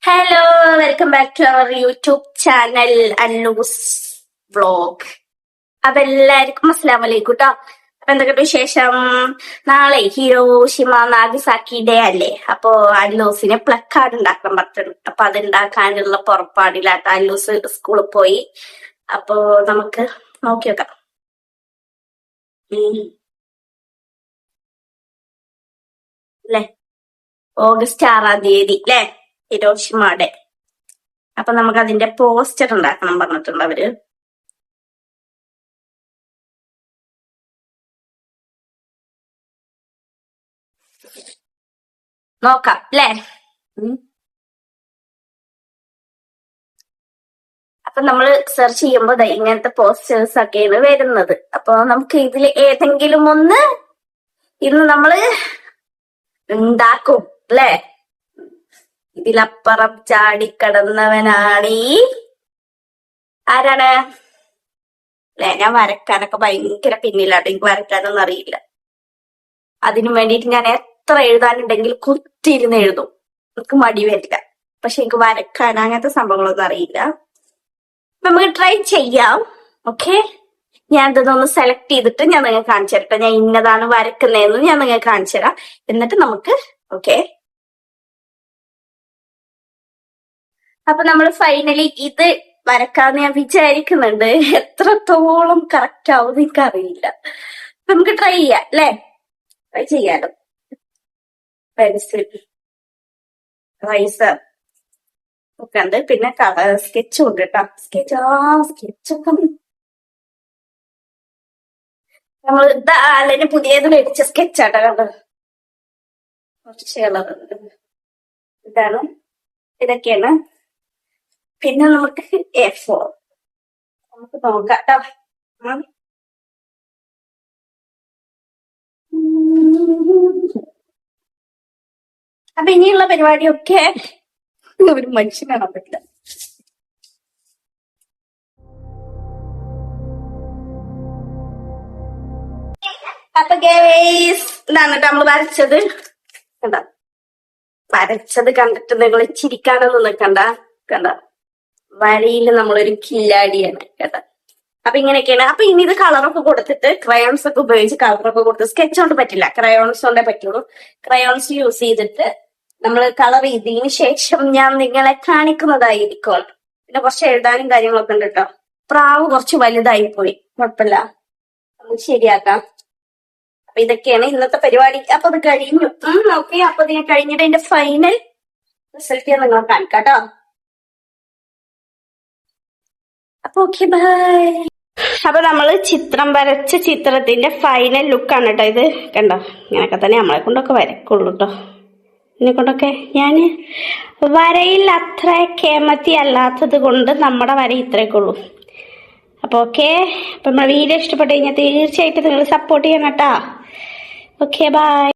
Hello, welcome back to our YouTube channel Annu's vlog. അപ്പൊ എല്ലാവർക്കും അസ്സലാമു അലൈക്കും ട്ടോ. അപ്പൊ എന്തൊക്കെ വിശേഷം? നാളെ ഹിരോഷിമ നാഗസാക്കി ഡേ അല്ലേ? അപ്പൊ അന്നൂസിനെ പ്ലക്കാർഡ് ഉണ്ടാക്കാൻ പറ്റും. അപ്പൊ അതുണ്ടാക്കാനുള്ള പുറപ്പാടിലാട്ട് അന്നൂസ് സ്കൂളിൽ പോയി. അപ്പൊ നമുക്ക് നോക്കി നോക്കാം. അല്ലേ, ഓഗസ്റ്റ് 6-ാം തീയതി അല്ലേ, ഹിരോഷിമ ഡേ. അപ്പൊ നമുക്ക് അതിന്റെ പോസ്റ്റർ ഉണ്ടാക്കണം പറഞ്ഞിട്ടുണ്ട് അവര്. നോക്കാം അല്ലേ. അപ്പൊ നമ്മൾ സെർച്ച് ചെയ്യുമ്പോ ഇങ്ങനത്തെ പോസ്റ്റേഴ്സ് ഒക്കെയാണ് വരുന്നത്. അപ്പൊ നമുക്ക് ഇതിൽ ഏതെങ്കിലും ഒന്ന് ഇന്ന് നമ്മള് ഉണ്ടാക്കും അല്ലേ. ഇതിലപ്പുറം ചാടിക്കടന്നവനാണ് ആരാണ് അല്ലെ. ഞാൻ വരക്കാനൊക്കെ ഭയങ്കര പിന്നിലാട്ടോ, എനിക്ക് വരക്കാനൊന്നും അറിയില്ല. അതിനു വേണ്ടിയിട്ട് ഞാൻ എത്ര എഴുതാനുണ്ടെങ്കിൽ കുത്തിയിരുന്ന് എഴുതും, എനിക്ക് മടി വരില്ല. പക്ഷെ എനിക്ക് വരക്കാൻ അങ്ങനത്തെ സംഭവങ്ങളൊന്നും അറിയില്ല. നമുക്ക് ട്രൈ ചെയ്യാം. ഓക്കെ, ഞാൻ ഇതൊന്ന് സെലക്ട് ചെയ്തിട്ട് ഞാൻ നിങ്ങൾക്ക് കാണിച്ചു തരട്ടെ. ഞാൻ ഇന്നതാണ് വരക്കുന്നതെന്ന് ഞാൻ നിങ്ങൾക്ക് കാണിച്ചു തരാം. എന്നിട്ട് നമുക്ക് ഓക്കെ. അപ്പൊ നമ്മൾ ഫൈനലി ഇത് വരക്കാന്ന് ഞാൻ വിചാരിക്കുന്നുണ്ട്. എത്രത്തോളം കറക്റ്റ് ആവും എനിക്കറിയില്ല. നമുക്ക് ട്രൈ ചെയ്യാം അല്ലേ. ട്രൈ ചെയ്യാലോ. പെൻസിൽ, റൈസർ ഒക്കെ ഉണ്ട്, പിന്നെ സ്കെച്ചും ഉണ്ട് കേട്ടോ. സ്കെച്ചൊക്കെ നമ്മൾ അല്ലെങ്കിൽ പുതിയത് മേടിച്ച സ്കെച്ചാട്ടോ കണ്ടത്. കുറച്ച് കളറുണ്ട്. ഇതാണ്, ഇതൊക്കെയാണ്. പിന്നെ നമുക്ക് A4 നമുക്ക് നോക്കാം കേട്ടോ. അപ്പൊ ഇനിയുള്ള പരിപാടിയൊക്കെ ഒരു മനുഷ്യനാണാൻ പറ്റില്ല. അപ്പൊ ഗൈസ്, ഇതാണ് കേട്ടോ നമ്മള് വരച്ചത്. കണ്ട, വരച്ചത് കണ്ടിട്ട് നിങ്ങൾ ചിരിക്കാനൊന്നും നിൽക്കണ്ട. കണ്ട, വരയിൽ നമ്മളൊരു കില്ലാടിയാണ് കേട്ടോ. അപ്പൊ ഇങ്ങനെയൊക്കെയാണ്. അപ്പൊ ഇനി ഇത് കളറൊക്കെ കൊടുത്തിട്ട് ക്രയോൺസ് ഒക്കെ ഉപയോഗിച്ച് കളറൊക്കെ കൊടുത്ത്, സ്കെച്ച് കൊണ്ട് പറ്റില്ല, ക്രയോൺസ് കൊണ്ടേ പറ്റുള്ളൂ. ക്രയോൺസ് യൂസ് ചെയ്തിട്ട് നമ്മൾ കളർ ചെയ്തതിന് ശേഷം ഞാൻ നിങ്ങളെ കാണിക്കുന്നതായിരിക്കും. പിന്നെ കുറച്ച് എഴുതാനും കാര്യങ്ങളൊക്കെ ഉണ്ട് കേട്ടോ. പ്രാവ് കുറച്ച് വലുതായി പോയി, കുഴപ്പമില്ല, നമുക്ക് ശരിയാക്കാം. അപ്പൊ ഇതൊക്കെയാണ് ഇന്നത്തെ പരിപാടി. അപ്പൊ അത് കഴിഞ്ഞു. ഓക്കെ, അപ്പൊ ഇതിനെ കഴിഞ്ഞിട്ട് അതിന്റെ ഫൈനൽ റിസൾട്ട് ഞാൻ നിങ്ങളെ കാണിക്കാം കേട്ടോ. അപ്പൊ ഓക്കെ, ബൈ. അപ്പൊ നമ്മള് ചിത്രം വരച്ച ചിത്രത്തിന്റെ ഫൈനൽ ലുക്കാണ് കേട്ടോ ഇത്. കണ്ടോ, ഇങ്ങനൊക്കെ തന്നെ നമ്മളെ കൊണ്ടൊക്കെ വരക്കുള്ളൂ കേട്ടോ. എന്നെ കൊണ്ടൊക്കെ ഞാൻ വരയിൽ അത്ര കേമത്തി അല്ലാത്തത് കൊണ്ട് നമ്മുടെ വര ഇത്രയൊക്കെ ഉള്ളൂ. അപ്പൊ ഓക്കെ, അപ്പൊ നമ്മുടെ വീഡിയോ ഇഷ്ടപ്പെട്ടു കഴിഞ്ഞാൽ തീർച്ചയായിട്ടും നിങ്ങൾ സപ്പോർട്ട് ചെയ്യണം കേട്ടോ. Okay, by.